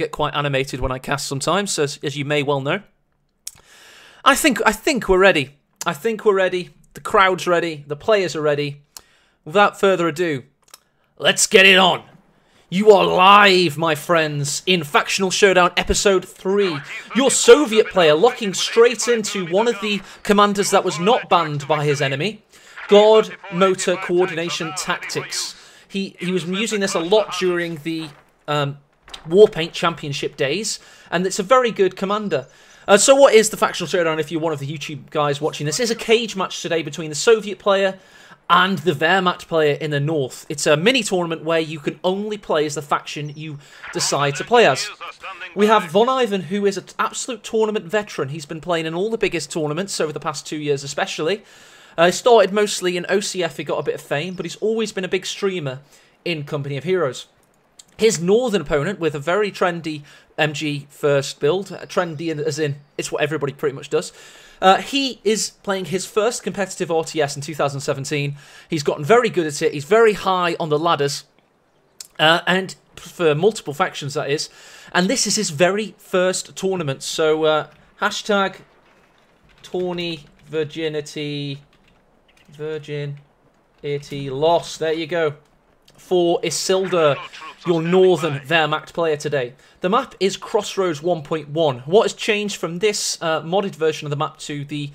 get quite animated when I cast sometimes, as you may well know. I think we're ready. I think we're ready. The crowd's ready. The players are ready. Without further ado, let's get it on. You are live, my friends, in Factional Showdown Episode 3. Your Soviet player locking straight into one of the commanders that was not banned by his enemy. God Motor Coordination Tactics. He was using this a lot during the Warpaint Championship days, and it's a very good commander. So what is the Factional Showdown if you're one of the YouTube guys watching this? It's a cage match today between the Soviet player and the Wehrmacht player in the north. It's a mini-tournament where you can only play as the faction you decide to play as. We have VonIvan, who is an absolute tournament veteran. He's been playing in all the biggest tournaments over the past 2 years especially. He started mostly in OCF, he got a bit of fame, but he's always been a big streamer in Company of Heroes. His northern opponent, with a very trendy MG first build, trendy as in it's what everybody pretty much does, he is playing his first competitive RTS in 2017. He's gotten very good at it. He's very high on the ladders, and for multiple factions, that is. And this is his very first tournament. So, hashtag Tawny Virginity loss. There you go. For Isildur, your northern Wehrmacht player today. The map is Crossroads 1.1. What has changed from this modded version of the map to the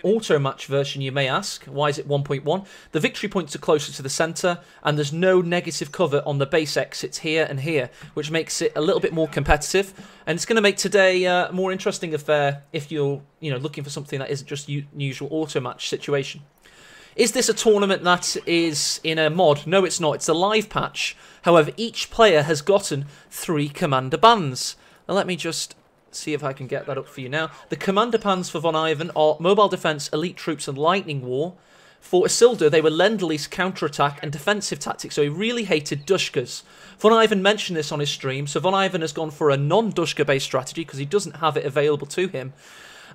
auto match version, you may ask? Why is it 1.1? The victory points are closer to the centre, and there's no negative cover on the base exits here and here, which makes it a little bit more competitive. And it's going to make today a more interesting affair if you're looking for something that isn't just usual auto match situation. Is this a tournament that is in a mod? No, it's not. It's a live patch. However, each player has gotten 3 commander bans. Now, let me just see if I can get that up for you now. The commander bans for VonIvan are Mobile Defense, Elite Troops, and Lightning War. For Isildur, they were Lend-Lease, Counterattack, and Defensive Tactics, so he really hated Dushkas. VonIvan mentioned this on his stream, so VonIvan has gone for a non-Dushka-based strategy because he doesn't have it available to him.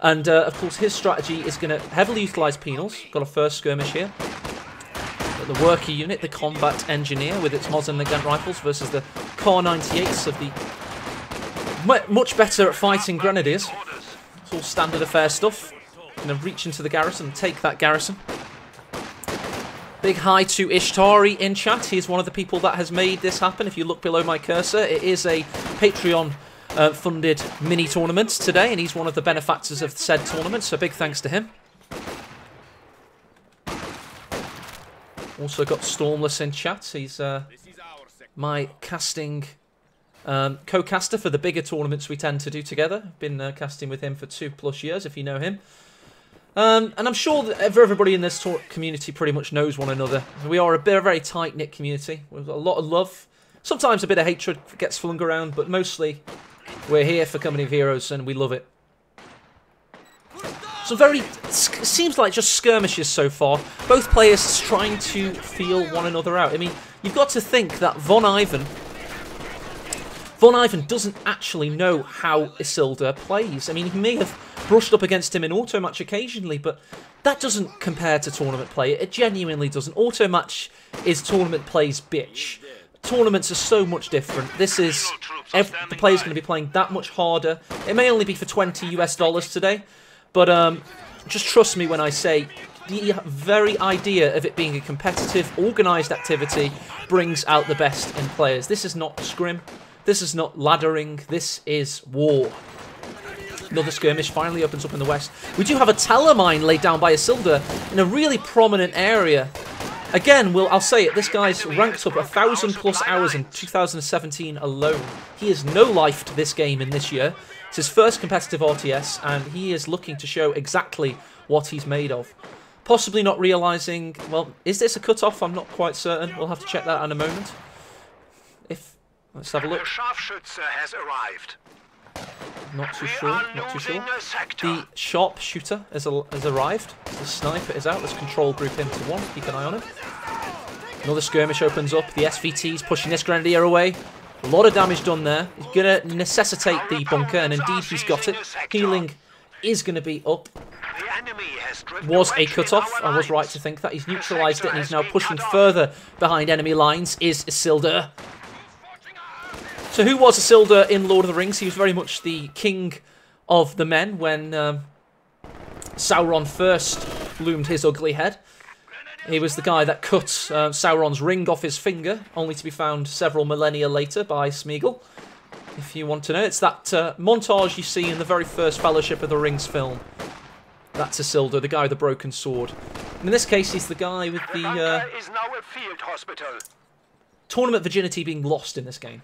And, of course, his strategy is going to heavily utilise penals. Got a first skirmish here. Got the worker unit, the combat engineer with its Mosin Nagant rifles versus the Kar 98s of the much better at fighting grenadiers. It's all standard affair stuff. Going to reach into the garrison and take that garrison. Big hi to Ishtari in chat. He's one of the people that has made this happen. If you look below my cursor, it is a Patreon funded mini tournaments today, and he's one of the benefactors of said tournament, so big thanks to him. Also got Stormless in chat. He's my casting co-caster for the bigger tournaments we tend to do together. Been casting with him for 2+ years, if you know him. And I'm sure that everybody in this community pretty much knows one another. We are a very tight-knit community. We've got a lot of love. Sometimes a bit of hatred gets flung around, but mostly we're here for Company of Heroes, and we love it. So seems like just skirmishes so far. Both players trying to feel one another out. I mean, you've got to think that VonIvan doesn't actually know how Isildur plays. I mean, he may have brushed up against him in auto match occasionally, but that doesn't compare to tournament play. It genuinely doesn't. Auto match is tournament play's bitch. Tournaments are so much different. This is the player's going to be playing that much harder. It may only be for $20 US today, but just trust me when I say the very idea of it being a competitive, organised activity brings out the best in players. This is not scrim. This is not laddering. This is war. Another skirmish finally opens up in the west. We do have a telemine laid down by Isildur in a really prominent area. Again, I'll say it, this guy's ranked up 1,000+ hours in 2017 alone. He has no life to this game in this year. It's his first competitive RTS, and he is looking to show exactly what he's made of. Possibly not realising, well, is this a cut-off? I'm not quite certain. We'll have to check that in a moment. Let's have a look. The sharpshooter has arrived. Not too sure. The sharpshooter has arrived. The sniper is out. Let's control group into one. Keep an eye on him. Another skirmish opens up. The SVT's pushing this grenadier away. A lot of damage done there. He's going to necessitate the bunker, and indeed he's got it. Healing is going to be up. Was a cut-off. I was right to think that. He's neutralised it, and he's now pushing further behind enemy lines. Is Isildur. So who was Isildur in Lord of the Rings? He was very much the king of the men when Sauron first loomed his ugly head. He was the guy that cut Sauron's ring off his finger, only to be found several millennia later by Smeagol. If you want to know, it's that montage you see in the very first Fellowship of the Rings film. That's Isildur, the guy with the broken sword. And in this case, he's the guy with the is now a field hospital. tournament virginity being lost in this game.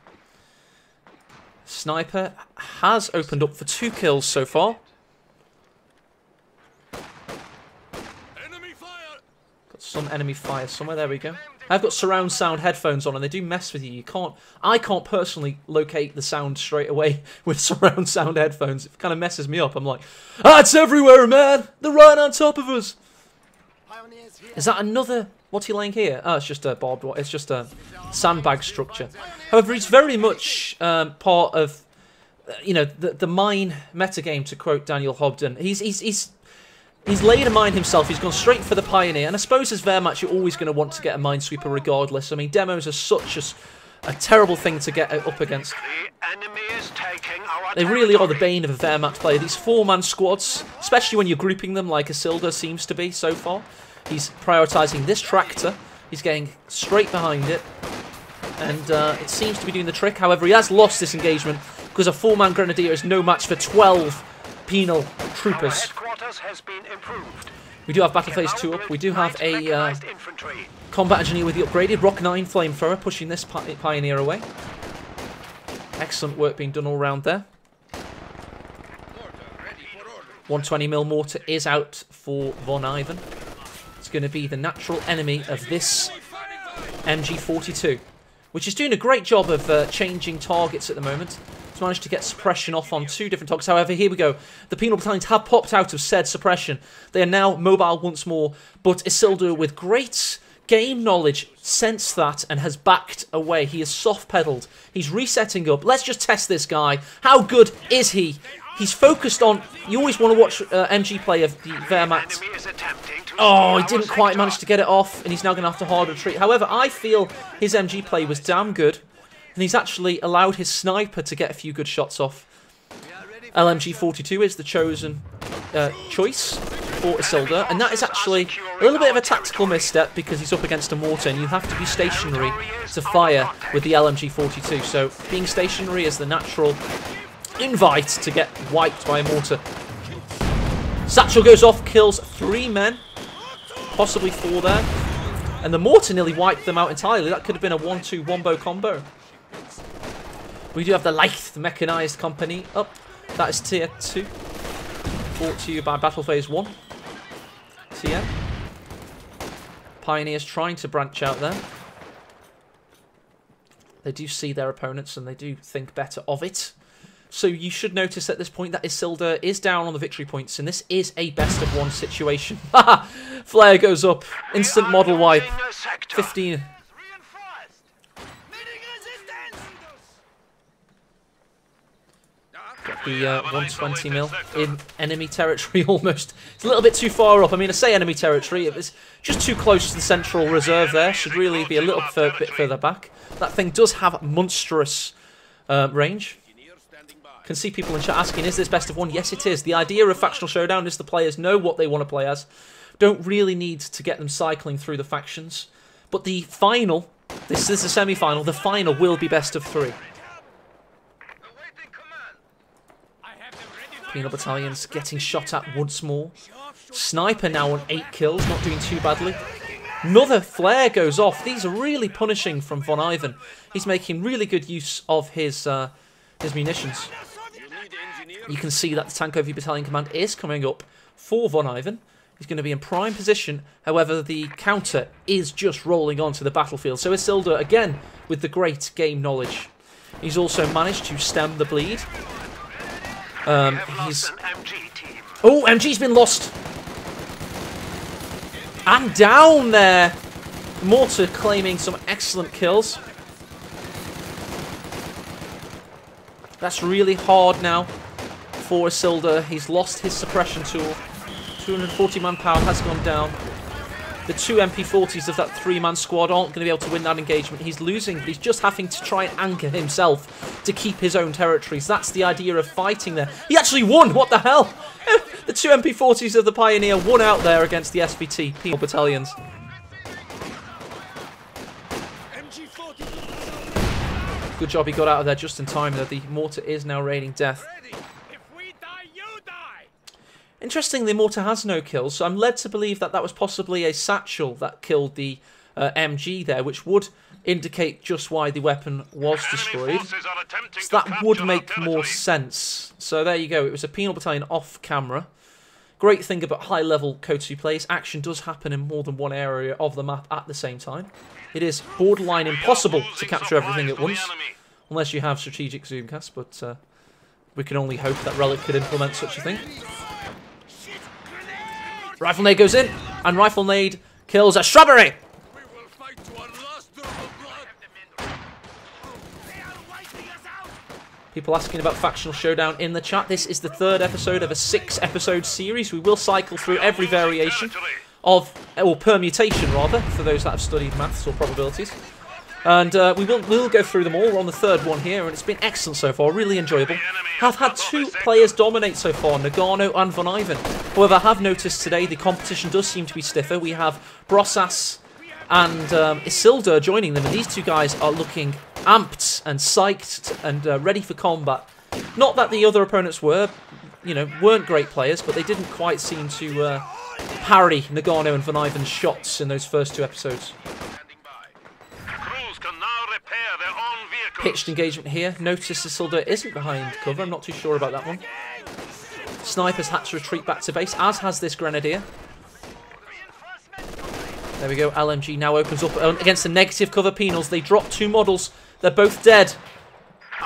Sniper has opened up for 2 kills so far. Got some enemy fire somewhere. There we go. I've got surround sound headphones on, and they do mess with you. I can't personally locate the sound straight away with surround sound headphones. It kind of messes me up. I'm like, it's everywhere, man. They're right on top of us. Is that another? What's he laying here? Oh, it's just a barbed wire. It's just a sandbag structure. However, he's very much part of, you know, the mine metagame, to quote Daniel Hobden. He's laid a mine himself. He's gone straight for the Pioneer. And I suppose as Wehrmacht, you're always going to want to get a Minesweeper regardless. I mean, demos are such a terrible thing to get up against. They really are the bane of a Wehrmacht player. These 4-man squads, especially when you're grouping them like Isildur seems to be so far. He's prioritising this tractor. He's getting straight behind it. And it seems to be doing the trick. However, he has lost this engagement because a 4-man Grenadier is no match for 12 penal troopers. We do have Battle Phase 2 up. We do have a combat engineer with the upgraded Rock 9 flamethrower pushing this Pioneer away. Excellent work being done all round there. 120mm mortar is out for VonIvan. It's going to be the natural enemy of this MG42, which is doing a great job of changing targets at the moment. It's managed to get suppression off on 2 different targets. However, here we go. The penal battalions have popped out of said suppression. They are now mobile once more, but Isildur, with great game knowledge, sensed that and has backed away. He is soft-pedaled. He's resetting up. Let's just test this guy. How good is he? He's focused on... You always want to watch MG play of the Wehrmacht. Oh, he didn't quite manage to get it off, and he's now going to have to hard retreat. However, I feel his MG play was damn good, and he's actually allowed his sniper to get a few good shots off. LMG-42 is the chosen choice for Isildur, and that is actually a little bit of a tactical misstep because he's up against a mortar, and you have to be stationary to fire with the LMG-42. So being stationary is the natural invite to get wiped by a mortar. Satchel goes off, kills 3 men, possibly 4 there, and the mortar nearly wiped them out entirely. That could have been a 1-2 wombo combo. We do have the Leith Mechanised Company up. That is Tier 2, brought to you by Battle Phase 1. TM. Pioneers trying to branch out there. They do see their opponents and they do think better of it. So you should notice at this point that Isildur is down on the victory points, and this is a best-of-1 situation. Haha! Flare goes up. Instant model wipe. 15. Got the 120mm in enemy territory almost. It's a little bit too far up. I mean, I say enemy territory. It was just too close to the central reserve there. Should really be a little bit further back. That thing does have monstrous range. Can see people in chat asking, is this best of 1? Yes, it is. The idea of Factional Showdown is the players know what they want to play as. Don't really need to get them cycling through the factions. But the final, this is the semi-final, the final will be best of 3. Penal battalions getting shot at once more. Sniper now on 8 kills, not doing too badly. Another flare goes off. These are really punishing from VonIvan. He's making really good use of his munitions. You can see that the Tank OV Battalion Command is coming up for VonIvan. He's going to be in prime position. However, the counter is just rolling onto the battlefield. So Isildur, again, with the great game knowledge. He's also managed to stem the bleed. Oh, MG's been lost. And down there. Mortar claiming some excellent kills. That's really hard now for Isildur. He's lost his suppression tool. 240 manpower has gone down. The 2 MP40s of that 3-man squad aren't going to be able to win that engagement. He's losing, but he's just having to try and anchor himself to keep his own territories. That's the idea of fighting there. He actually won! What the hell? The 2 MP40s of the Pioneer won out there against the SVT penal battalions. Good job he got out of there just in time, though. The mortar is now raining death. Interestingly, the mortar has no kills, so I'm led to believe that that was possibly a satchel that killed the MG there, which would indicate just why the weapon was destroyed. So that would make more sense. So there you go. It was a penal battalion off camera. Great thing about high-level KOTOR plays, action does happen in more than one area of the map at the same time. It is borderline impossible to capture everything at once, unless you have strategic zoomcast, but we can only hope that Relic could implement such a thing. Rifle nade goes in, and rifle nade kills a shrubbery! People asking about Factional Showdown in the chat. This is the 3rd episode of a 6-episode series. We will cycle through every variation of, or permutation rather, for those that have studied maths or probabilities. And we'll go through them all. We're on the 3rd one here, and it's been excellent so far, really enjoyable. I've had 2 players dominate so far, Noggano and VonIvan. However, I have noticed today the competition does seem to be stiffer. We have Brosas and Isildur joining them, and these 2 guys are looking amped and psyched and ready for combat. Not that the other opponents were, you know, weren't great players, but they didn't quite seem to parry Noggano and VonIvan's shots in those first 2 episodes. Pitched engagement here. Notice Isildur isn't behind cover. I'm not too sure about that one. Sniper's had to retreat back to base, as has this Grenadier. There we go. LMG now opens up against the negative cover penals. They drop 2 models. They're both dead.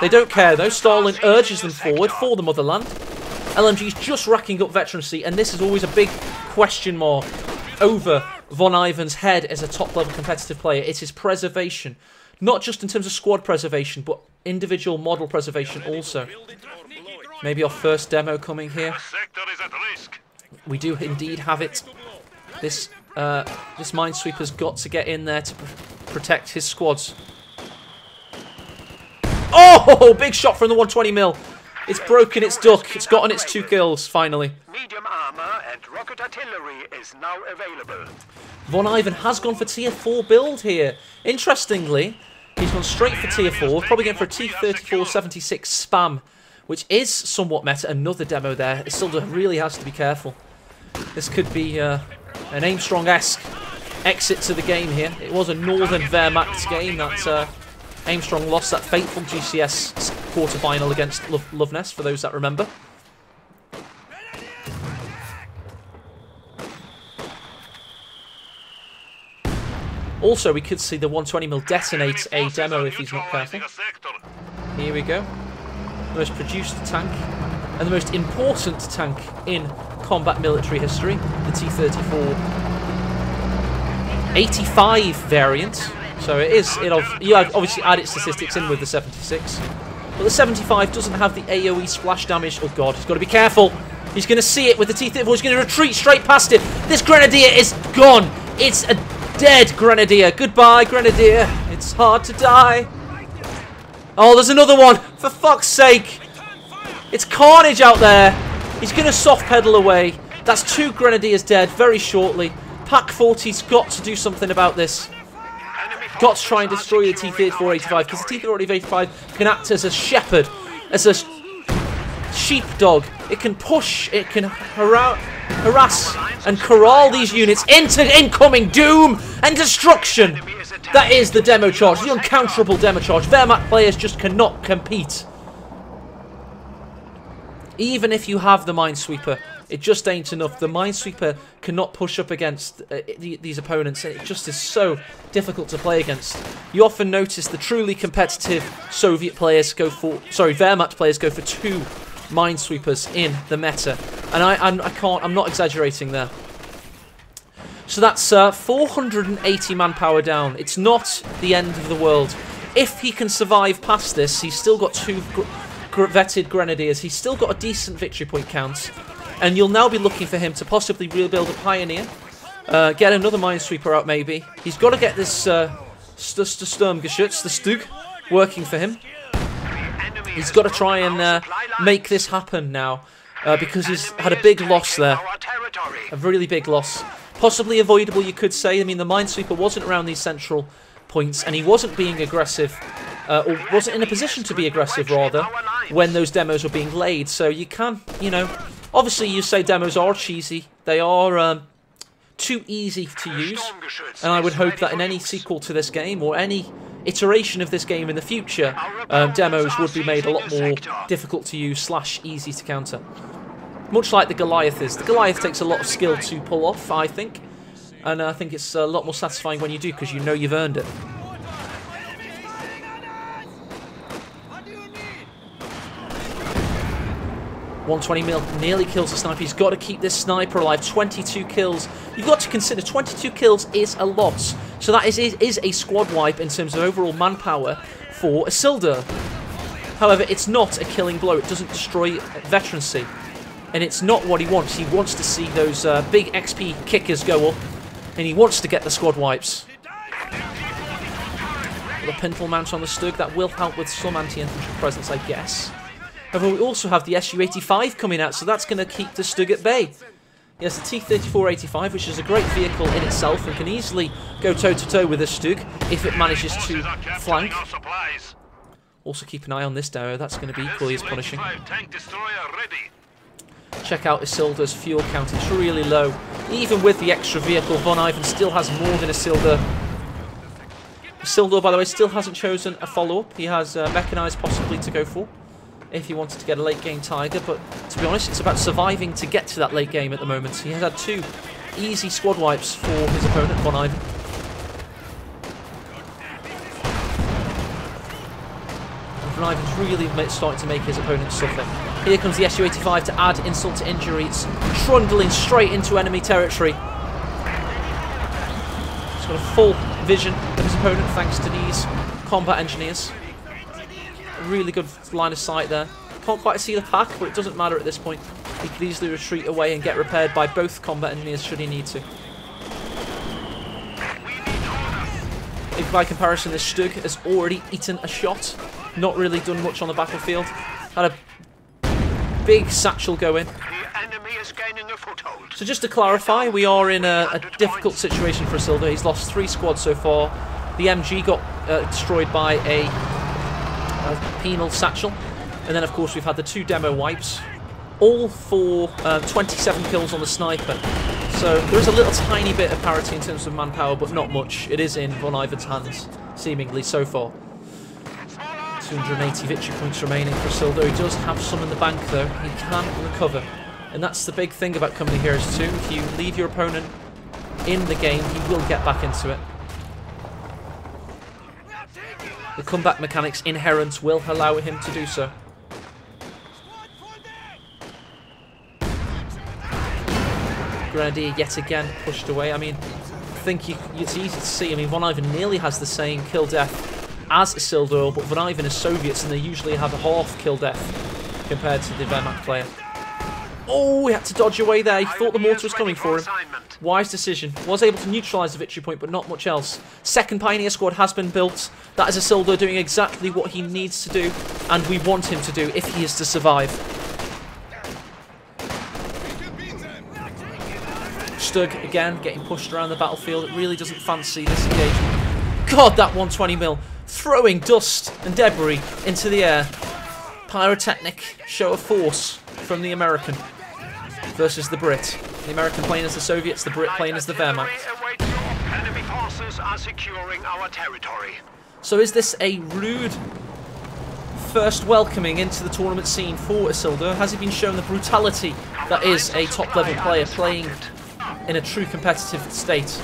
They don't care though. Stalin urges them forward for the motherland. LMG's just racking up veterancy, and this is always a big question mark over VonIvan's head as a top-level competitive player. It is preservation. Not just in terms of squad preservation, but individual model preservation also. Maybe our first demo coming here. We do indeed have it. This Minesweeper's got to get in there to protect his squads. Oh! Big shot from the 120mm. It's broken its duck. It's gotten its 2 kills, finally. Medium armor and rocket artillery is now available. VonIvan has gone for tier 4 build here. Interestingly, he's gone straight for tier 4, probably going for a T-34-76 spam, which is somewhat meta. Another demo there. Isildur really has to be careful. This could be an Aimstrong-esque exit to the game here. It was a Northern Wehrmacht game that Aimstrong lost that fateful GCS quarter-final against Loveness, for those that remember. Also, we could see the 120mm detonate a demo if he's not careful. Here we go. The most produced tank, and the most important tank in combat military history, the T-34 85 variant. So you obviously add its statistics in with the 76. But the 75 doesn't have the AoE splash damage. Oh god, he's got to be careful. He's going to see it with the T-34. He's going to retreat straight past it. This Grenadier is gone. It's a dead Grenadier. Goodbye, Grenadier. It's hard to die. Oh, there's another one. For fuck's sake. It's carnage out there. He's going to soft pedal away. That's 2 Grenadiers dead very shortly. Pack 40's got to do something about this. Got to try and destroy the T-34-85, because the T-34-85 can act as a shepherd, as a sheepdog. It can push, it can harass and corral these units into incoming doom and destruction. That is the demo charge, the uncounterable demo charge. Wehrmacht players just cannot compete. Even if you have the Minesweeper, it just ain't enough. The Minesweeper cannot push up against these opponents. It just is so difficult to play against. You often notice the truly competitive Soviet players go for, Wehrmacht players go for 2 Minesweepers in the meta, and I'm not exaggerating there. So that's 480 manpower down. It's not the end of the world. If he can survive past this, he's still got 2 vetted Grenadiers. He's still got a decent victory point count. And you'll now be looking for him to possibly rebuild a Pioneer Get another Minesweeper out, maybe. He's got to get this Sturmgeschütz, the Stug, working for him. He's got to try and make this happen now, because he's had a big loss there. A really big loss. Possibly avoidable, you could say. I mean, the Minesweeper wasn't around these central points, and he wasn't being aggressive, or wasn't in a position to be aggressive, rather, when those demos were being laid. So you can, you know, obviously you say demos are cheesy. They are too easy to use, and I would hope that in any sequel to this game, or any iteration of this game in the future, demos would be made a lot more difficult to use / easy to counter. Much like the Goliath is. The Goliath takes a lot of skill to pull off, I think. And I think it's a lot more satisfying when you do, because you know you've earned it. $120 nearly kills the sniper. He's got to keep this sniper alive. 22 kills. You've got to consider 22 kills is a lot. So that is a squad wipe in terms of overall manpower for Isildur. However, it's not a killing blow. It doesn't destroy veterancy. And it's not what he wants. He wants to see those big XP kickers go up. And he wants to get the squad wipes. The pintle mount on the Stug, that will help with some anti-infantry presence, I guess. However, we also have the Su-85 coming out, so that's going to keep the Stug at bay. He has the T-34-85, which is a great vehicle in itself and can easily go toe-to-toe with the Stug if it manages to flank. Also keep an eye on this Darrow, that's going to be equally as punishing. Check out Isildur's fuel count, it's really low. Even with the extra vehicle, VonIvan still has more than Isildur. Isildur, by the way, still hasn't chosen a follow-up. He has Mechanized possibly to go for, if he wanted to get a late-game Tiger. But to be honest, it's about surviving to get to that late game at the moment. He has had 2 easy squad wipes for his opponent, VonIvan. VonIvan's really starting to make his opponent suffer. Here comes the Su-85 to add insult to injury. It's trundling straight into enemy territory. He's got a full vision of his opponent thanks to these combat engineers. A really good line of sight there. Can't quite see the pack, but it doesn't matter at this point. He could easily retreat away and get repaired by both combat engineers should he need to. If by comparison, this Stug has already eaten a shot. Not really done much on the battlefield. Had a big satchel go in. So just to clarify, we are in a difficult situation for Isildur. He's lost 3 squads so far. The MG got destroyed by a penal satchel. And then, of course, we've had the 2 demo wipes. All for 27 kills on the sniper. So there is a little tiny bit of parity in terms of manpower, but not much. It is in VonIvan's hands, seemingly, so far. 280 victory points remaining for Isildur. He does have some in the bank, though. He can recover. And that's the big thing about Company Heroes 2. If you leave your opponent in the game, he will get back into it. The comeback mechanics inherent will allow him to do so. Grenadier yet again pushed away. I mean, I think it's easy to see. I mean, VonIvan nearly has the same kill death as Isildur, but VonIvan is Soviets and they usually have a half kill death compared to the Wehrmacht player. Oh, he had to dodge away there. He thought the mortar was coming for him. Wise decision. Was able to neutralise the victory point, but not much else. Second Pioneer squad has been built. That is Isildur doing exactly what he needs to do, and we want him to do if he is to survive. Stug, again, getting pushed around the battlefield. It really doesn't fancy this engagement. God, that 120mm. Throwing dust and debris into the air. Pyrotechnic show of force from the American versus the Brit. The American playing as the Soviets, the Brit playing as the Wehrmacht. Enemy forces are securing our territory. So is this a rude first welcoming into the tournament scene for Isildur? Has he been shown the brutality that is a top-level player playing in a true competitive state?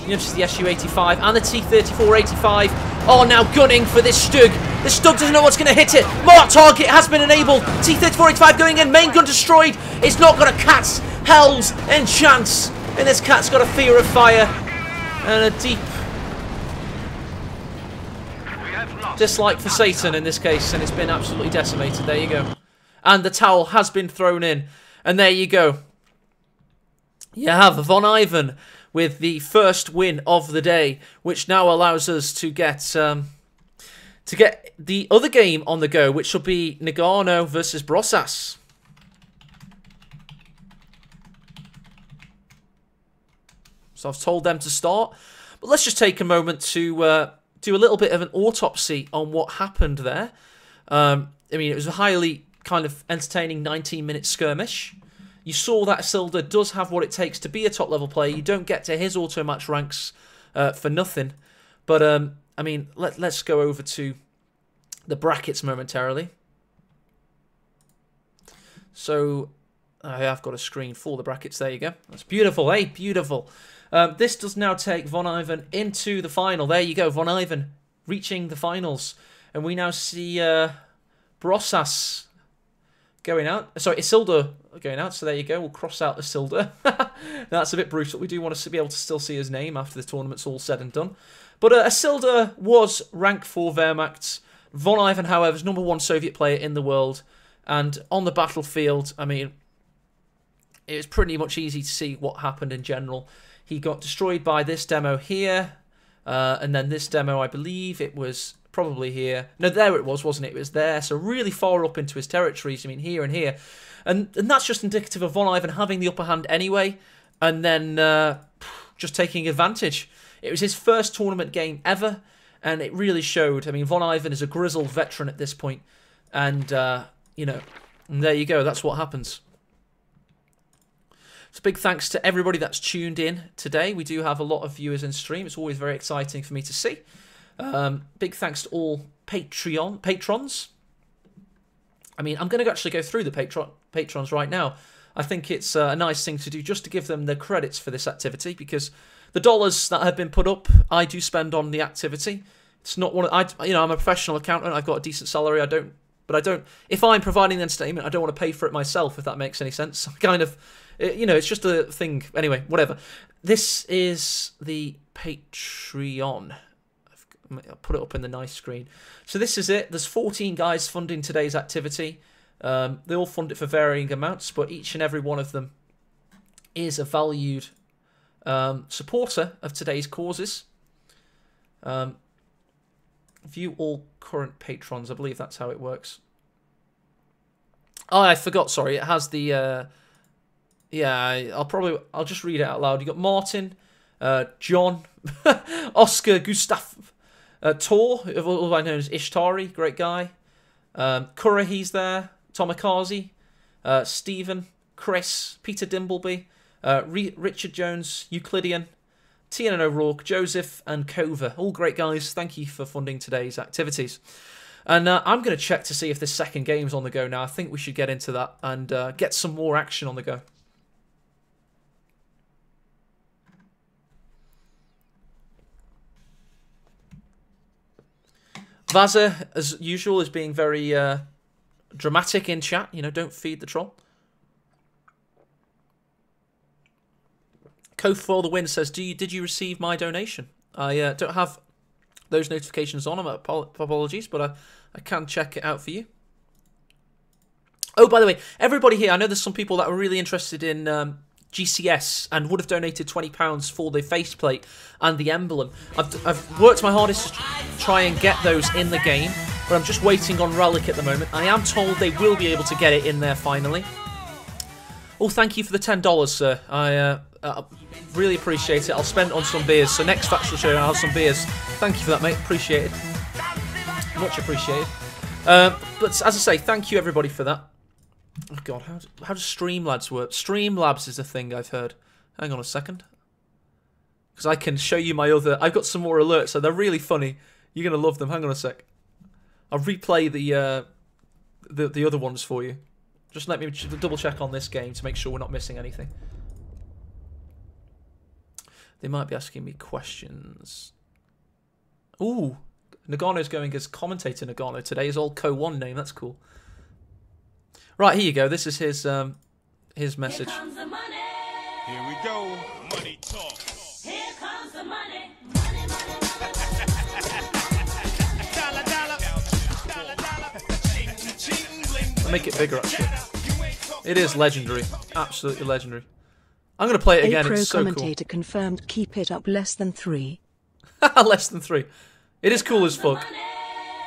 You notice the Su-85 and the T-34-85 are now gunning for this Stug. This Stug doesn't know what's going to hit it. Mark target has been enabled. T-34-85 going in, main gun destroyed. It's not got a cat's hells and chance. And this cat's got a fear of fire and a deep dislike for Satan in this case, and it's been absolutely decimated. There you go. And the towel has been thrown in. And there you go. You have VonIvan with the first win of the day, which now allows us to get the other game on the go, which will be Noggano versus Brosas. So I've told them to start. But let's just take a moment to do a little bit of an autopsy on what happened there. I mean, it was a highly kind of entertaining 19-minute skirmish. You saw that Isildur does have what it takes to be a top-level player. You don't get to his auto-match ranks for nothing. But, I mean, let's go over to the brackets momentarily. So, I have got a screen for the brackets. There you go. That's beautiful, eh? Beautiful. This does now take VonIvan into the final. There you go, VonIvan reaching the finals. And we now see Brosas going out. Sorry, Isildur going out. So there you go. We'll cross out Isildur. That's a bit brutal. We do want to be able to still see his name after the tournament's all said and done. But Isildur was rank 4 Wehrmacht. VonIvan, however, is #1 Soviet player in the world. And on the battlefield, I mean, it was pretty much easy to see what happened in general. He got destroyed by this demo here. And then this demo, I believe it was probably here. No, there it was, wasn't it? It was there. So really far up into his territories. I mean, here and here. And that's just indicative of VonIvan having the upper hand anyway. And then just taking advantage. It was his first tournament game ever. And it really showed. I mean, VonIvan is a grizzled veteran at this point. And, you know, and there you go. That's what happens. So big thanks to everybody that's tuned in today. We do have a lot of viewers in stream. It's always very exciting for me to see. Big thanks to all patrons. I mean, I'm going to actually go through the patrons right now. I think it's a nice thing to do just to give them the credits for this activity, because the dollars that have been put up, I do spend on the activity. It's not one. You know, I'm a professional accountant. I've got a decent salary. But I don't. If I'm providing the entertainment, I don't want to pay for it myself. If that makes any sense. Kind of. You know, it's just a thing. Anyway, whatever. This is the Patreon. I'll put it up in the nice screen. So this is it. There's 14 guys funding today's activity. They all fund it for varying amounts, but each and every one of them is a valued supporter of today's causes. View all current patrons. I believe that's how it works. Oh, I forgot. Sorry, it has the. Yeah, I'll just read it out loud. You got Martin, John, Oscar, Gustav, Tor, who I know as Ishtari, great guy. Kura, he's there. Tomikaze, Stephen, Chris, Peter Dimbleby, Richard Jones, Euclidean, Tian O'Rourke, Joseph, and Kova. All great guys. Thank you for funding today's activities. And I'm going to check to see if this second game's on the go now. I think we should get into that and get some more action on the go. Vaza, as usual, is being very dramatic in chat. You know, don't feed the troll. Kof for the win says, did you receive my donation? I don't have those notifications on. Apologies, but I can check it out for you. Oh, by the way, everybody here, I know there's some people that are really interested in GCS and would have donated £20 for the faceplate and the emblem. I've worked my hardest to try and get those in the game, but I'm just waiting on Relic at the moment. I am told they will be able to get it in there finally. Oh, thank you for the $10, sir. I really appreciate it. I'll spend it on some beers. So next Factional Showdown, I'll have some beers. Thank you for that, mate. Appreciate it. Much appreciated. But as I say, thank you everybody for that. Oh god, how does Streamlabs work? Streamlabs is a thing I've heard. Hang on a second. Because I can show you my other... I've got some more alerts, so they're really funny. You're going to love them. Hang on a sec. I'll replay the other ones for you. Just let me double check on this game to make sure we're not missing anything. They might be asking me questions. Ooh, Noggano's going as commentator Noggano today. His old Co1 name. That's cool. Right, here you go. This is his message. Here comes the money. Here we go. Money talk. Here comes the money. Money, money, Dollar, dollar. Dollar, dollar. I'll make it bigger, actually. It is legendary. Absolutely legendary. I'm going to play it again. A pro It's so cool. commentator confirmed keep it up less than 3. Less than 3. It is cool as fuck.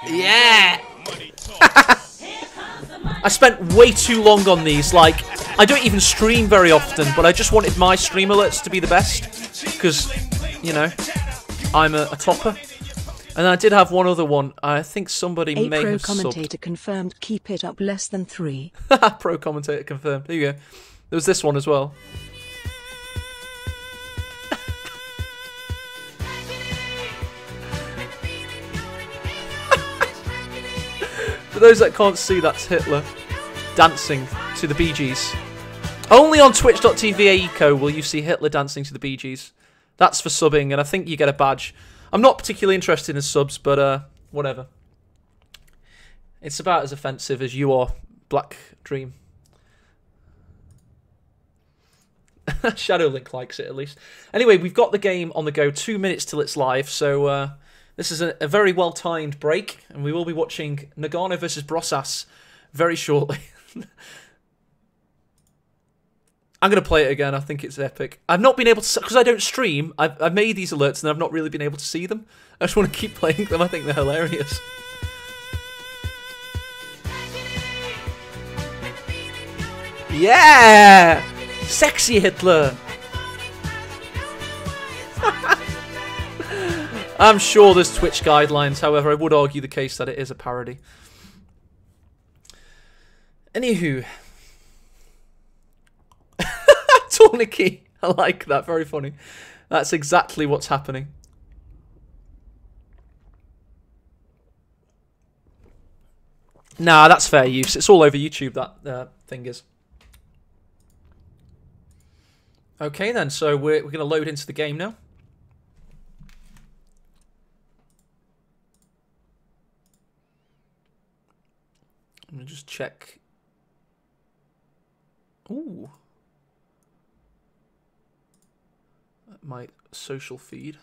Yeah! Money talk. I spent way too long on these. Like, I don't even stream very often, but I just wanted my stream alerts to be the best. Because, you know, I'm a topper. And I did have one other one. I think somebody A may pro have commentator confirmed keep it up less than 3. subbed. Pro commentator confirmed. There you go. There was this one as well. For those that can't see, that's Hitler dancing to the Bee Gees. Only on twitch.tv eco will you see Hitler dancing to the Bee Gees. That's for subbing, and I think you get a badge. I'm not particularly interested in subs, but whatever. It's about as offensive as you are, Black Dream. Shadowlink likes it, at least. Anyway, we've got the game on the go. 2 minutes till it's live, so this is a very well-timed break, and we will be watching Noggano versus Brosas very shortly. I'm going to play it again. I think it's epic. I've not been able to... Because I don't stream, I've made these alerts, and I've not really been able to see them. I just want to keep playing them. I think they're hilarious. Yeah! Sexy Hitler! I'm sure there's Twitch guidelines, however, I would argue the case that it is a parody. Anywho. Tourniquet. I like that, very funny. That's exactly what's happening. Nah, that's fair use. It's all over YouTube, that thing is. Okay then, so we're going to load into the game now. Let me just check. Ooh. My social feed.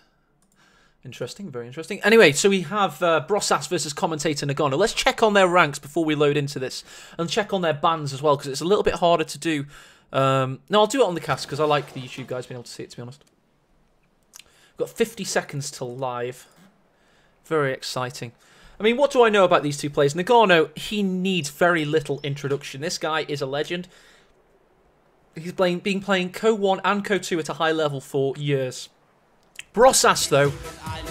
Interesting, very interesting. Anyway, so we have Brosas versus commentator Noggano. Let's check on their ranks before we load into this. And check on their bans as well, because it's a little bit harder to do. No, I'll do it on the cast, because I like the YouTube guys being able to see it, to be honest. We've got 50 seconds till live. Very exciting. I mean, what do I know about these two players? Noggano, he needs very little introduction. This guy is a legend. He's been playing Co 1 and Co 2 at a high level for years. Brosas, though,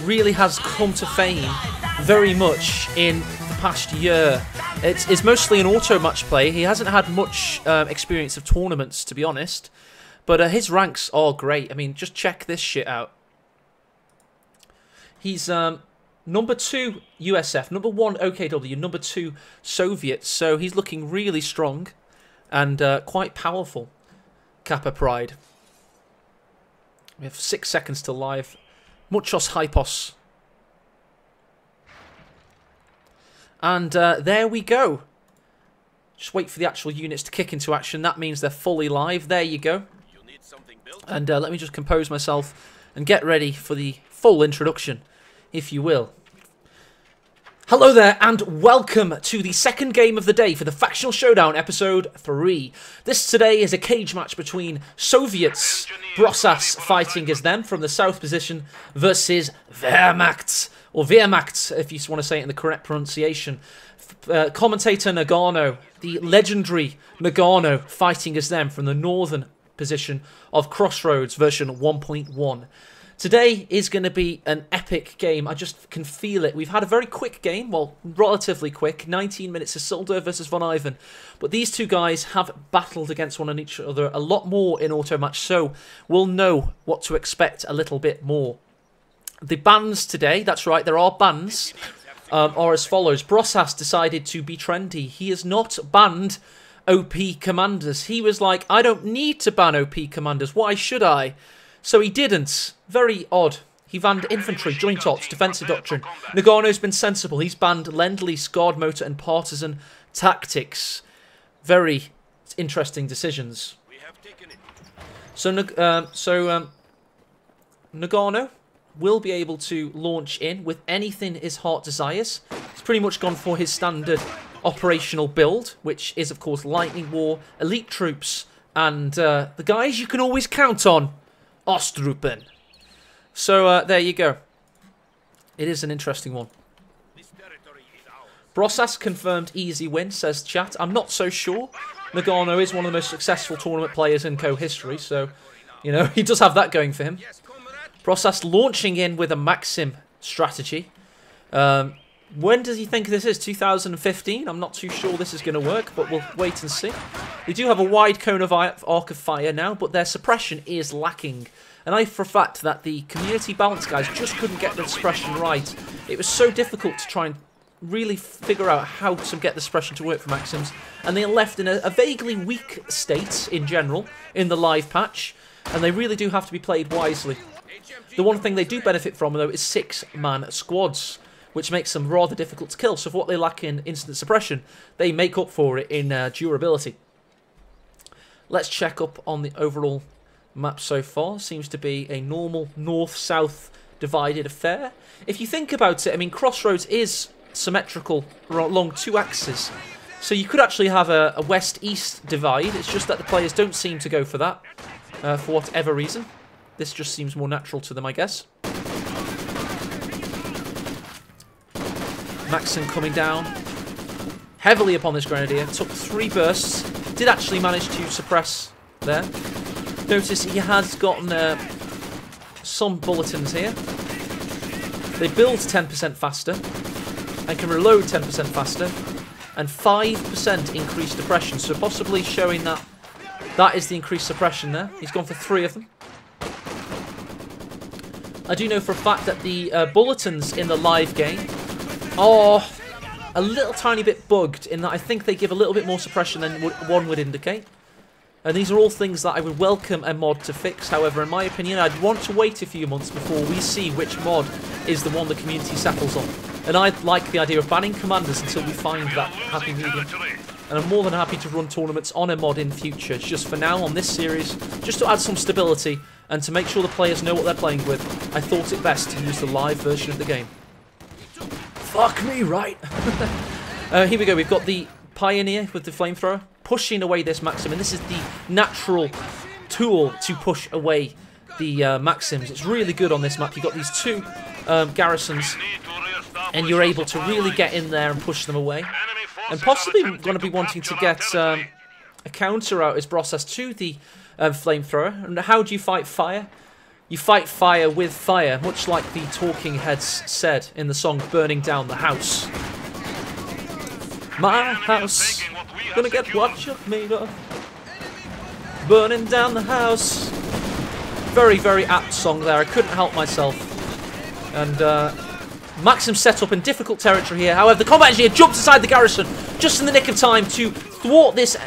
really has come to fame very much in the past year. It's mostly an auto match play. He hasn't had much experience of tournaments, to be honest. But his ranks are great. I mean, just check this shit out. He's number 2 USF, number 1 OKW, number 2 Soviet. So he's looking really strong and quite powerful. Kappa Pride. We have 6 seconds to live. Muchos hypos. And there we go. Just wait for the actual units to kick into action. That means they're fully live. There you go. And let me just compose myself and get ready for the full introduction, if you will. Hello there, and welcome to the second game of the day for the Factional Showdown Episode 3. This today is a cage match between Soviets, Brosas fighting as them from the south position, versus Wehrmacht, or Wehrmacht, if you want to say it in the correct pronunciation. Commentator Noggano, the legendary Noggano, fighting as them from the northern position of Crossroads version 1.1. Today is going to be an epic game. I just can feel it. We've had a very quick game, well, relatively quick, 19 minutes of Isildur versus VonIvan. But these two guys have battled against one and each other a lot more in auto match, so we'll know what to expect a little bit more. The bans today, that's right, there are bans, are as follows. Brosas decided to be trendy. He has not banned OP commanders. He was like, I don't need to ban OP commanders. Why should I? So he didn't. Very odd. He banned infantry, joint ops, defensive doctrine. Noggano's been sensible. He's banned Lend-Lease, guard motor, and partisan tactics. Very interesting decisions. So Noggano will be able to launch in with anything his heart desires. He's pretty much gone for his standard operational build, which is, of course, Lightning War, Elite Troops, And the guys you can always count on, Ostrupen. So there you go. It is an interesting one. Brosas confirmed easy win, says chat. I'm not so sure. Noggano is one of the most successful tournament players in Co history, so, you know, he does have that going for him. Brosas launching in with a Maxim strategy. When does he think this is? 2015? I'm not too sure this is going to work, but we'll wait and see. They do have a wide cone of arc of fire now, but their suppression is lacking. And I for a fact that the community balance guys just couldn't get the suppression right. It was so difficult to try and really figure out how to get the suppression to work for Maxims. And they are left in a vaguely weak state in general in the live patch. And they really do have to be played wisely. The one thing they do benefit from, though, is 6-man squads, which makes them rather difficult to kill. So for what they lack in instant suppression, they make up for it in durability. Let's check up on the overall map so far. Seems to be a normal north-south divided affair. If you think about it, I mean, Crossroads is symmetrical along 2 axes. So you could actually have a west-east divide. It's just that the players don't seem to go for that, for whatever reason. This just seems more natural to them, I guess. Maxim coming down heavily upon this Grenadier. Took 3 bursts. Did actually manage to suppress there. Notice he has gotten some bulletins here. They build 10% faster and can reload 10% faster, and 5% increased suppression. So possibly showing that that is the increased suppression there. He's gone for 3 of them. I do know for a fact that the bulletins in the live game are a little tiny bit bugged in that I think they give a little bit more suppression than one would indicate. And these are all things that I would welcome a mod to fix. However, in my opinion, I'd want to wait a few months before we see which mod is the one the community settles on. And I'd like the idea of banning commanders until we find that happy medium. And I'm more than happy to run tournaments on a mod in future. It's just for now on this series, just to add some stability and to make sure the players know what they're playing with, I thought it best to use the live version of the game. Fuck me, right? Here we go. We've got the Pioneer with the flamethrower pushing away this Maxim, and this is the natural tool to push away the Maxims. It's really good on this map. You've got these 2 garrisons, and you're able to really get in there and push them away. And possibly going to be wanting to get a counter out as Brosas to the flamethrower. And how do you fight fire? You fight fire with fire, much like the Talking Heads said in the song Burning Down the House. My house, gonna get what you're made of. Burning down the house. Very, very apt song there. I couldn't help myself. And Maxim set up in difficult territory here. However, the combat engineer jumps inside the garrison just in the nick of time to thwart this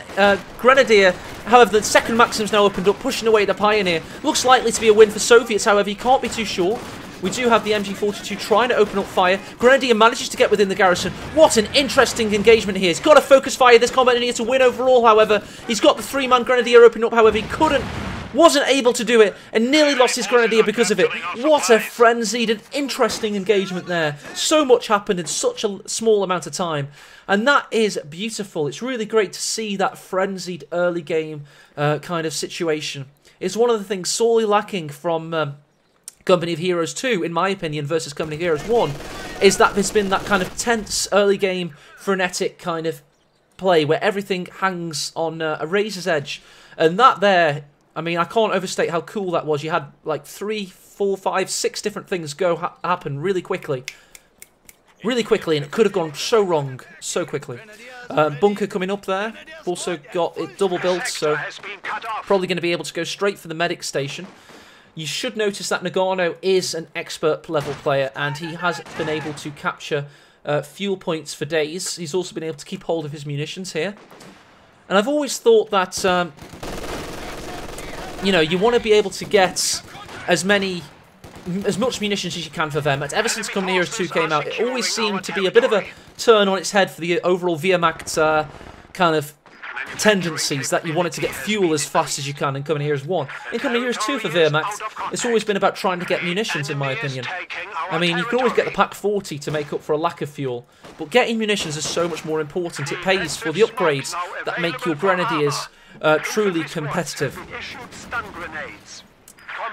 Grenadier. However, the second Maxim's now opened up, pushing away the Pioneer. Looks likely to be a win for Soviets, however, you can't be too sure. We do have the MG42 trying to open up fire. Grenadier manages to get within the garrison. What an interesting engagement here. He's got to focus fire this combat engineer to win overall, however. He's got the 3-man Grenadier opening up, however, he wasn't able to do it, and nearly lost his Grenadier because of it. What a frenzied and interesting engagement there. So much happened in such a small amount of time, and that is beautiful. It's really great to see that frenzied early game kind of situation. It's one of the things sorely lacking from Company of Heroes 2, in my opinion, versus Company of Heroes 1, is that there's been that kind of tense early game, frenetic kind of play where everything hangs on a razor's edge. And that there, I mean, I can't overstate how cool that was. You had like 3, 4, 5, 6 different things happen really quickly. Really quickly, and it could have gone so wrong so quickly. Bunker coming up there. Also got it double built, so probably going to be able to go straight for the medic station. You should notice that Noggano is an expert level player, and he has been able to capture fuel points for days. He's also been able to keep hold of his munitions here. And I've always thought that, you know, you want to be able to get as much munitions as you can for them. Ever since Company Heroes 2 came out, it always seemed to be a bit of a turn on its head for the overall Wehrmacht kind of tendencies, that you wanted to get fuel as fast as you can in Company Heroes 1. In Company Heroes 2 for Wehrmacht, it's always been about trying to get munitions, in my opinion. I mean, you can always get the Pack 40 to make up for a lack of fuel, but getting munitions is so much more important. It pays for the upgrades that make your grenadiers truly competitive.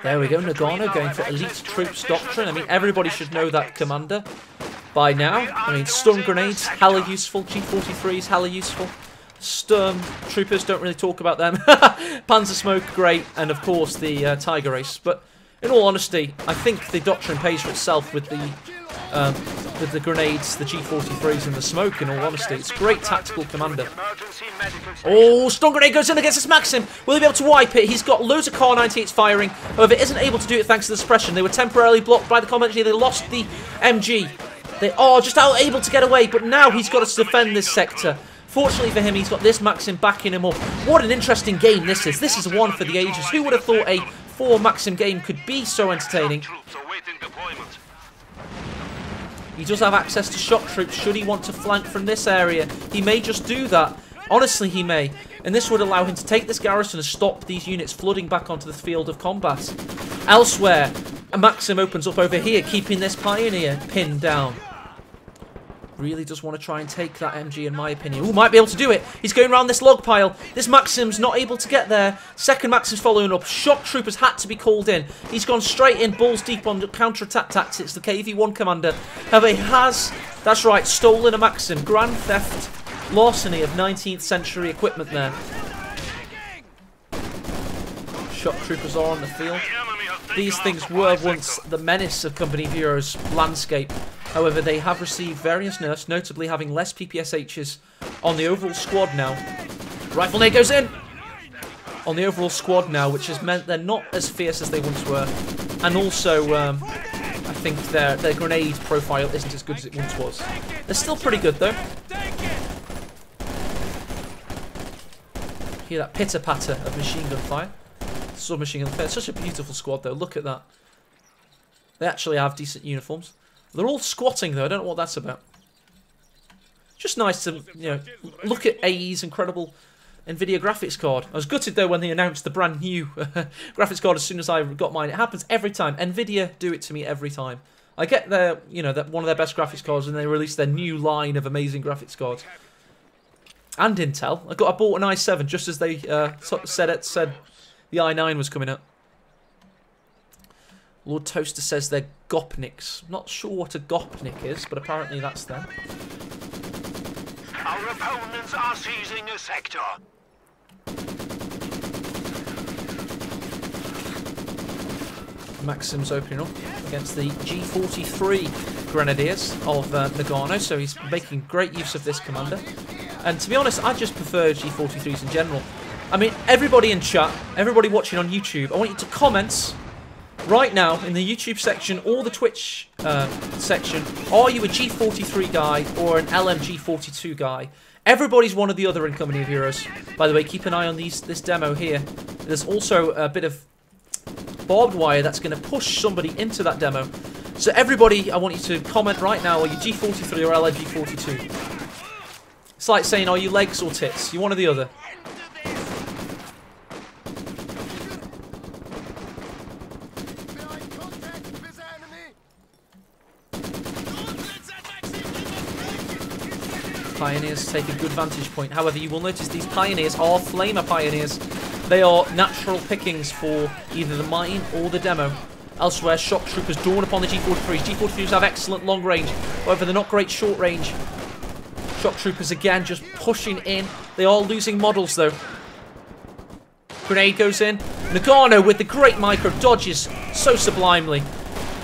There we go, Noggano going for Elite Troops Doctrine. I mean, everybody should know that commander by now. I mean, stun grenades, hella useful. G43s, hella useful. Sturm Troopers, don't really talk about them. Panzer Smoke, great. And, of course, the Tiger Race. But, in all honesty, I think the Doctrine pays for itself with the grenades, the G43s, and the smoke, in all honesty. It's a great tactical commander. Oh, stun grenade goes in against this Maxim. Will he be able to wipe it? He's got loads of Car 98s firing. However, isn't able to do it thanks to the suppression. They were temporarily blocked by the commentary. They lost the MG. They are just able to get away, but now he's got to defend this sector. Fortunately for him, he's got this Maxim backing him up. What an interesting game this is. This is one for the ages. Who would have thought a 4 Maxim game could be so entertaining? He does have access to shock troops should he want to flank from this area. He may just do that. Honestly, he may. And this would allow him to take this garrison and stop these units flooding back onto the field of combat. Elsewhere, a Maxim opens up over here, keeping this Pioneer pinned down. Really does want to try and take that MG, in my opinion. Ooh, might be able to do it. He's going around this log pile. This Maxim's not able to get there. Second Maxim's following up. Shock troopers had to be called in. He's gone straight in, balls deep on counter-attack tactics. The KV-1 commander. However, he has, that's right, stolen a Maxim. Grand theft, larceny of 19th century equipment there. Shock troopers are on the field. These things were once the menace of Company of Heroes landscape. However, they have received various nerfs, notably having less PPSHs on the overall squad now. Rifle nade goes in! On the overall squad now, which has meant they're not as fierce as they once were. And also, I think their grenade profile isn't as good as it once was. They're still pretty good, though. Hear that pitter-patter of machine gun fire. Submachine gun fire. It's such a beautiful squad, though. Look at that. They actually have decent uniforms. They're all squatting, though. I don't know what that's about. Just nice to, you know, look at AE's incredible NVIDIA graphics card. I was gutted, though, when they announced the brand new graphics card as soon as I got mine. It happens every time. NVIDIA do it to me every time. I get their, you know, one of their best graphics cards, and they release their new line of amazing graphics cards. And Intel. I bought an i7 just as they said the i9 was coming out. Lord Toaster says they're Gopniks. Not sure what a Gopnik is, but apparently that's them. Our opponents are seizing a sector. Maxim's opening up against the G43 Grenadiers of Noggano, so he's making great use of this commander. And to be honest, I just prefer G43s in general. I mean, everybody in chat, everybody watching on YouTube, I want you to comment right now in the YouTube section or the Twitch section, are you a G43 guy or an LMG42 guy? Everybody's one or the other in Company of Heroes. By the way, keep an eye on this demo here. There's also a bit of barbed wire that's going to push somebody into that demo. So everybody, I want you to comment right now, are you G43 or LMG42? It's like saying, are you legs or tits? You're one or the other. Pioneers take a good vantage point. However, you will notice these Pioneers are Flamer Pioneers. They are natural pickings for either the mine or the demo. Elsewhere, shock troopers dawn upon the G43s. G43s have excellent long range, however they're not great short range. Shock troopers again just pushing in. They are losing models though. Grenade goes in. Noggano with the great micro dodges so sublimely.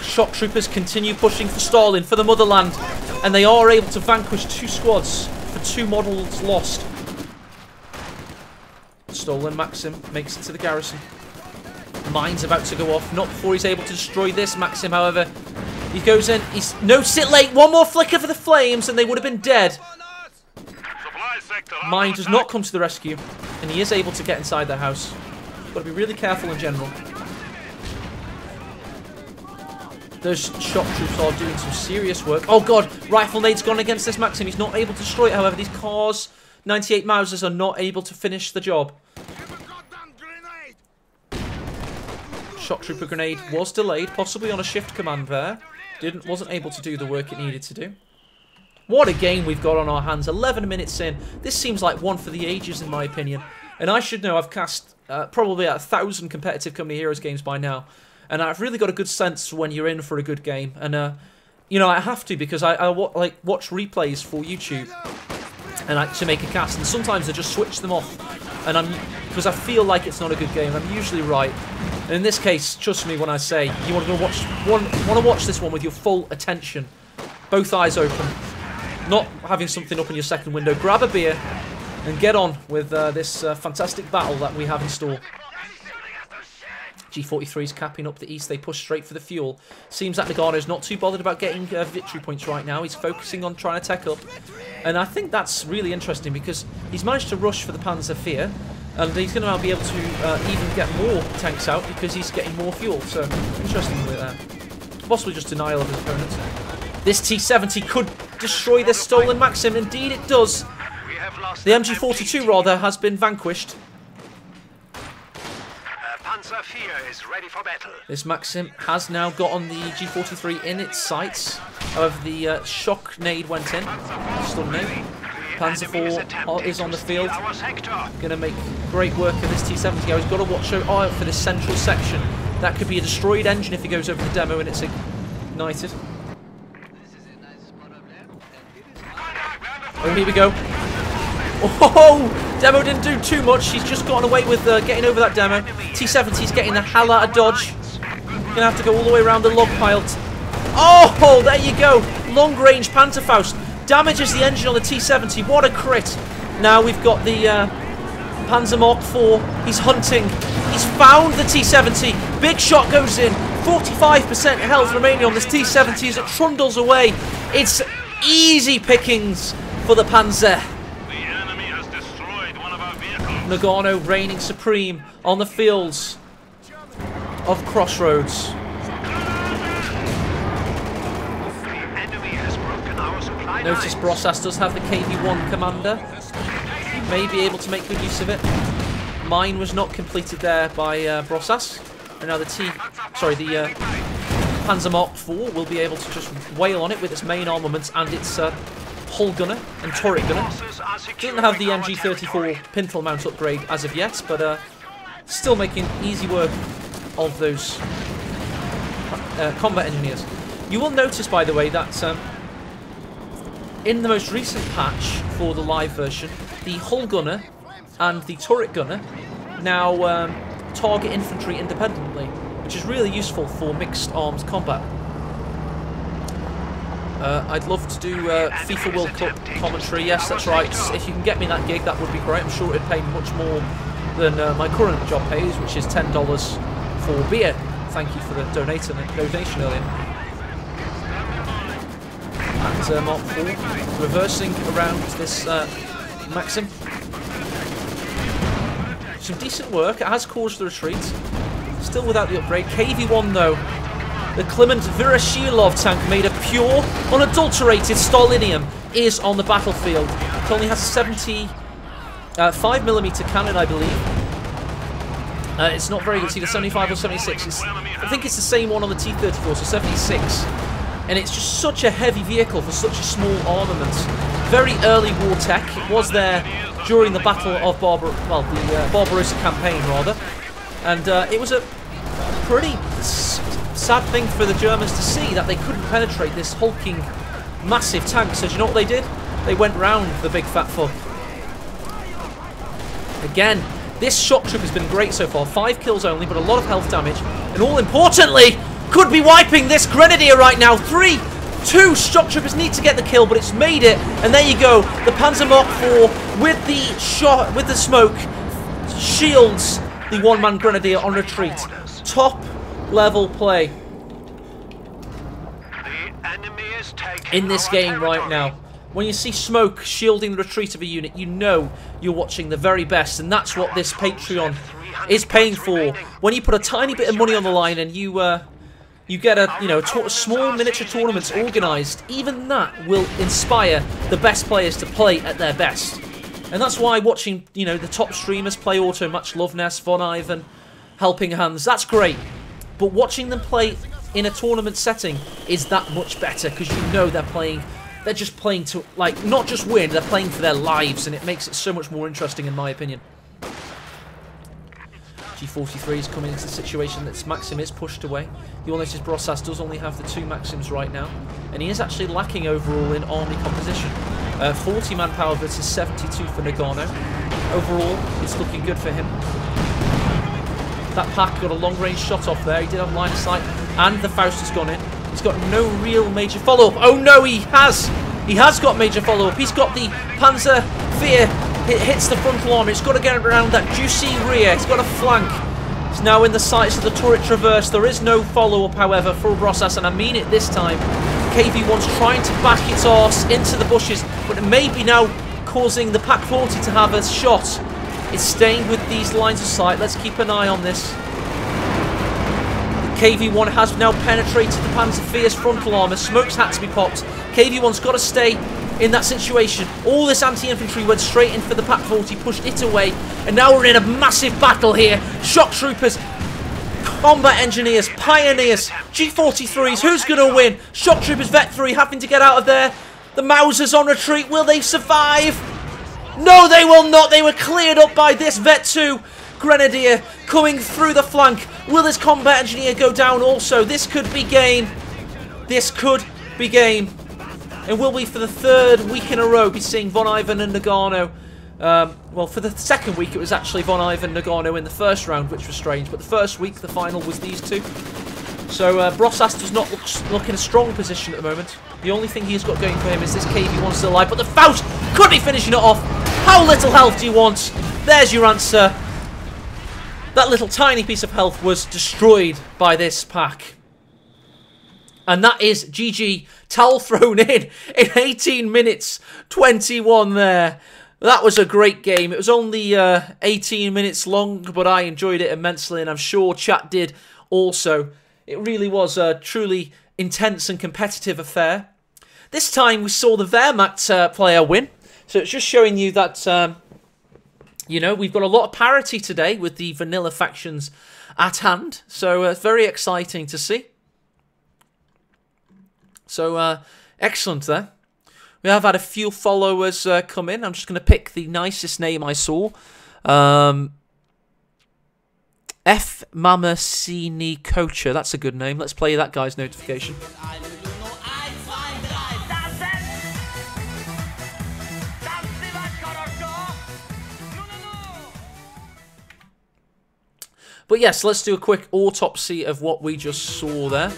Shock troopers continue pushing for Stalin, for the motherland. And they are able to vanquish 2 squads for 2 models lost. Stolen Maxim makes it to the garrison. Mine's about to go off. Not before he's able to destroy this Maxim, however. He goes in. He's no sit late. One more flicker for the flames and they would have been dead. Mine does not come to the rescue. And he is able to get inside the house. Got to be really careful in general. Those shock troops are doing some serious work. Oh god, rifle nade's gone against this Maxim. He's not able to destroy it. However, these cars, 98 Mausers, are not able to finish the job. Shock trooper grenade was delayed, possibly on a shift command there. wasn't able to do the work it needed to do. What a game we've got on our hands. 11 minutes in. This seems like one for the ages, in my opinion. And I should know I've cast probably 1,000 competitive Company Heroes games by now. And I've really got a good sense when you're in for a good game. And, you know, I have to because I like watch replays for YouTube and to make a cast. And sometimes I just switch them off. And because I feel like it's not a good game. I'm usually right. And in this case, trust me when I say you want to watch this one with your full attention. Both eyes open. Not having something up in your second window. Grab a beer and get on with this fantastic battle that we have in store. G43's capping up the east. They push straight for the fuel. Seems that Noggano's not too bothered about getting victory points right now. He's focusing on trying to tech up. And I think that's really interesting because he's managed to rush for the Panzer Wehr. And he's going to be able to even get more tanks out because he's getting more fuel. So, interesting with that. Possibly just denial of his opponents. This T-70 could destroy this stolen Maxim. Indeed it does. The MG42 rather has been vanquished. Panzer Wehr is ready for battle. This Maxim has now got on the G43 in its sights. However, the shock nade went in. Stun nade. Panzer IV is on the field. Going to make great work of this T-70. He's got to watch out for this central section. That could be a destroyed engine if he goes over the demo and it's ignited. Oh, here we go. Oh, demo didn't do too much. He's just gotten away with getting over that demo. T-70's getting the hell out of dodge. Gonna have to go all the way around the log pile. Oh, there you go. Long range Panzerfaust damages the engine on the T-70. What a crit. Now we've got the Panzer Mark IV. He's hunting. He's found the T-70. Big shot goes in. 45% health remaining on this T-70 as it trundles away. It's easy pickings for the Panzer. The enemy has destroyed one of our vehicles. Noggano reigning supreme on the fields of Crossroads. Notice Brosas does have the KV-1 commander. He may be able to make good use of it. Mine was not completed there by Brosas. And now the Panzer Mark IV will be able to just wail on it with its main armaments and its hull gunner and turret gunner. Doesn't have the MG34 pintle mount upgrade as of yet, but still making easy work of those combat engineers. You will notice, by the way, that in the most recent patch for the live version, the hull gunner and the turret gunner now target infantry independently, which is really useful for mixed arms combat. I'd love to do FIFA World Cup commentary. Yes, that's right. If you can get me that gig, that would be great. I'm sure it'd pay much more than my current job pays, which is $10 for beer. Thank you for the donation earlier. And Mark IV reversing around this Maxim. Some decent work. It has caused the retreat. Still without the upgrade. KV-1 though. The Kliment Virashilov tank made of pure, unadulterated Stalinium is on the battlefield. It only has a 75mm cannon, I believe. It's not very good. It's either 75 or 76. I think it's the same one on the T-34, so 76. And it's just such a heavy vehicle for such a small armament. Very early war tech. It was there during the Battle of the Barbarossa campaign, rather. And it was a pretty sad thing for the Germans to see that they couldn't penetrate this hulking, massive tank. So do you know what they did? They went round the big fat fuck. Again, this shock troop has been great so far. 5 kills only, but a lot of health damage. And all importantly, could be wiping this Grenadier right now. 2 shock troopers need to get the kill, but it's made it. And there you go. The Panzer Mark IV with the shot, with the smoke, shields the one-man Grenadier on retreat. Top level play in this game right now. When you see smoke shielding the retreat of a unit, you know you're watching the very best, and that's what this Patreon is paying for. When you put a tiny bit of money on the line and you get a small miniature tournaments organised, even that will inspire the best players to play at their best. And that's why watching, the top streamers play Auto Match, Loveness, VonIvan, Helping Hands, that's great. But watching them play in a tournament setting is that much better because you know they're just playing to, like, not just win, they're playing for their lives, and it makes it so much more interesting in my opinion. G43 is coming into the situation that Maxim is pushed away. You'll notice Brosas does only have the 2 Maxims right now, and he is actually lacking overall in army composition. 40 manpower versus 72 for Noggano. Overall, it's looking good for him. That pack got a long-range shot off there. He did have line of sight, and the Faust has gone in. He's got no real major follow-up. Oh no, he has! He has got major follow-up. He's got the Panzer Wehr. It hits the frontal armor. It's got to get around that juicy rear. It's got to flank. It's now in the sights of the turret traverse. There is no follow-up, however, for Brosas, and I mean it this time. KV-1's trying to back its arse into the bushes, but it may be now causing the Pack 40 to have a shot. It's staying with these lines of sight. Let's keep an eye on this. The KV-1 has now penetrated the Panzer Wehr's frontal armor. Smokes had to be popped. KV-1's got to stay in that situation. All this anti-infantry went straight in for the Pack 40, pushed it away, and now we're in a massive battle here. Shock troopers, combat engineers, pioneers, G43s, who's going to win? Shock troopers, Vet 3 having to get out of there. The Mausers on retreat, will they survive? No, they will not. They were cleared up by this Vet 2 Grenadier coming through the flank. Will this combat engineer go down also? This could be game. This could be game. And will we, for the 3rd week in a row, be seeing VonIvan and Noggano? Well, for the 2nd week, it was actually VonIvan and Noggano in the 1st round, which was strange. But the 1st week, the final was these 2. So Brosas does not look in a strong position at the moment. The only thing he's got going for him is this KV-1 still alive. But the Faust, couldn't he finishing it off? How little health do you want? There's your answer. That little tiny piece of health was destroyed by this pack. And that is GG. Towel thrown in 18 minutes 21 there. That was a great game. It was only 18 minutes long, but I enjoyed it immensely, and I'm sure chat did also. It really was a truly intense and competitive affair. This time we saw the Wehrmacht player win. So it's just showing you that, you know, we've got a lot of parity today with the vanilla factions at hand. So it's very exciting to see. So, excellent there. We have had a few followers come in. I'm just going to pick the nicest name I saw. F. Mamasini Kocher. That's a good name. Let's play that guy's notification. But yes, let's do a quick autopsy of what we just saw there.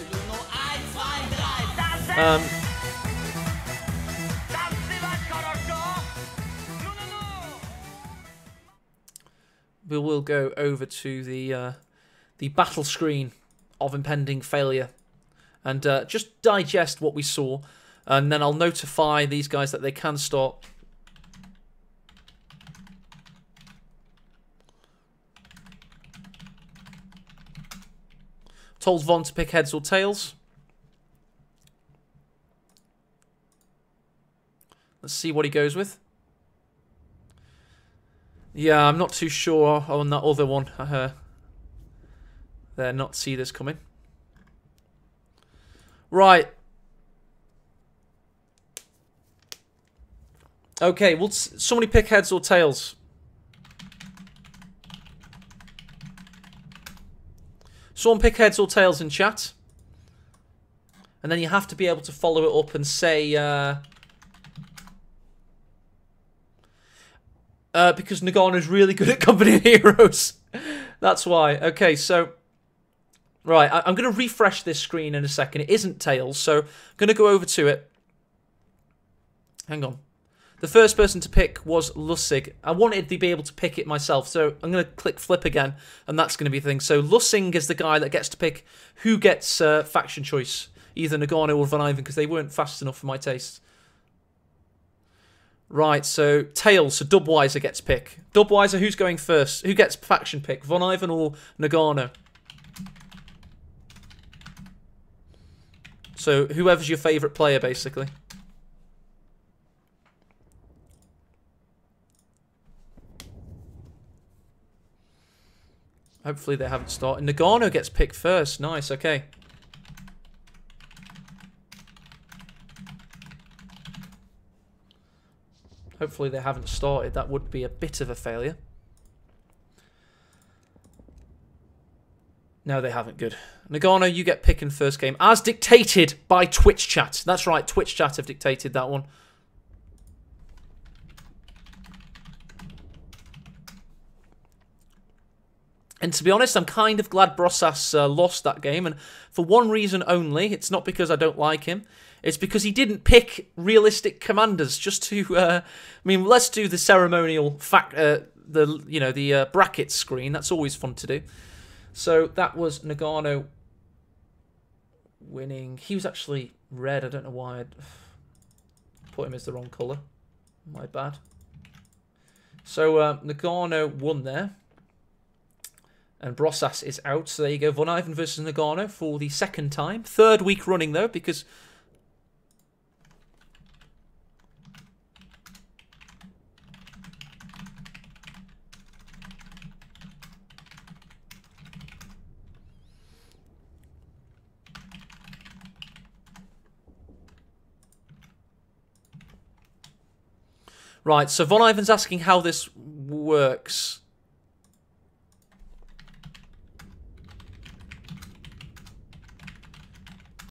We will go over to the battle screen of impending failure and just digest what we saw, and then I'll notify these guys that they can start. Told Von to pick heads or tails. Let's see what he goes with. Yeah, I'm not too sure on that other one. They're not see this coming. Right. Okay, will somebody pick heads or tails? Someone pick heads or tails in chat. And then you have to be able to follow it up and say... because Noggano's really good at company heroes. That's why. Okay, so... Right, I'm going to refresh this screen in a second. It isn't tails, so I'm going to go over to it. Hang on. The first person to pick was Lussig. I wanted to be able to pick it myself, so I'm going to click flip again, and that's going to be the thing. So Lussing is the guy that gets to pick who gets faction choice, either Noggano or VonIvan, because they weren't fast enough for my taste. Right, so tails, so Dubweiser gets pick. Dubweiser, who's going first? Who gets faction pick, VonIvan or Noggano? So whoever's your favourite player, basically. Hopefully they haven't started. Noggano gets picked first. Nice, okay. Hopefully they haven't started. That would be a bit of a failure. No, they haven't. Good. Noggano, you get pick in first game. As dictated by Twitch chat. That's right, Twitch chat have dictated that one. And to be honest, I'm kind of glad Brosas lost that game. And for one reason only. It's not because I don't like him. It's because he didn't pick realistic commanders. Just to... I mean, let's do the ceremonial the brackets screen. That's always fun to do. So that was Noggano winning. He was actually red. I don't know why I'd put him as the wrong colour. My bad. So Noggano won there. And Brosas is out. So there you go. VonIvan versus Noggano for the second time. Third week running though, because... Right, so VonIvan's asking how this works.